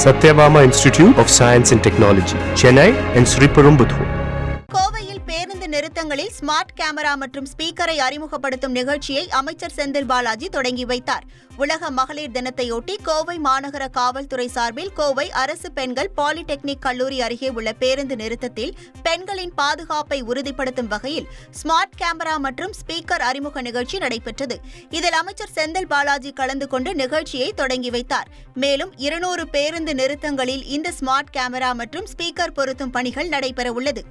Satyabama Institute of Science and Technology, Chennai and Sriperumbudur. கோவையில் பேருந்து நிறுத்தங்களில் smart camera மற்றும் ஸ்பீக்கரை அறிமுகப்படுத்தும் நிகழ்ச்சியை அமைச்சர் செந்தில் பாலாஜி தொடங்கி வைத்தார். உலக மகளிர் தினத்தையொட்டி கோவை மாநகர காவல்துறை சார்பில் கோவை அரசு பெண்கள் பாலிடெக்னிக் கல்லூரி அருகே உள்ள பேருந்து நிறுத்தத்தில் பெண்களின் பாதுகாப்பை உறுதிப்படுத்தும் வகையில் ஸ்மார்ட் கேமரா மற்றும் ஸ்பீக்கர் அறிமுக நிகழ்ச்சி நடைபெற்றது. இதில் அமைச்சர் செந்தில் பாலாஜி கலந்து கொண்டு நிகழ்ச்சியை தொடங்கி வைத்தார். மேலும் 200 பேருந்து நிறுத்தங்களில் இந்த ஸ்மார்ட் கேமரா மற்றும் ஸ்பீக்கர் பொருத்தும் பணிகள் நடைபெறவுள்ளது.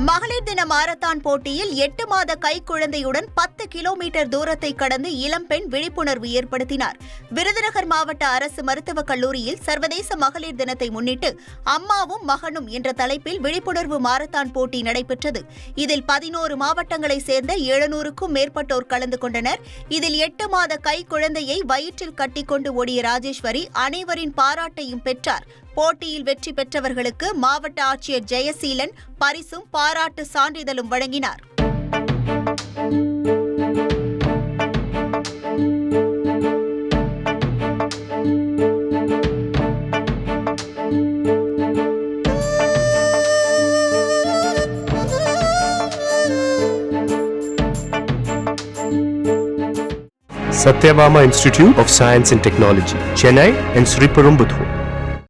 மகளிர் தின மாரத்தான் போட்டியில் 8 மாத கைக்குழந்தையுடன் 10 கிலோமீட்டர் தூரத்தை கடந்து இளம்பெண் விழிப்புணர்வு ஏற்படுத்தினார். விருதுநகர் மாவட்ட அரசு மருத்துவக் கல்லூரியில் சர்வதேச மகளிர் தினத்தை முன்னிட்டு அம்மாவும் மகனும் என்ற தலைப்பில் விழிப்புணர்வு மாரத்தான் போட்டி நடைபெற்றது. இதில் 11 மாவட்டங்களைச் சேர்ந்த 700க்கும் மேற்பட்டோர் கலந்து கொண்டனர். இதில் 8 மாத கைக்குழந்தையை வயிற்றில் கட்டிக்கொண்டு ஓடிய ராஜேஸ்வரி அனைவரின் பாராட்டையும் பெற்றார். போட்டியில் வெற்றி பெற்றவர்களுக்கு மாவட்ட ஆட்சியர் ஜெயசீலன் பரிசும் பாராட்டு சான்றிதழும் வழங்கினார். Satyabama Institute of Science and Technology, Chennai and Sriperumbudur.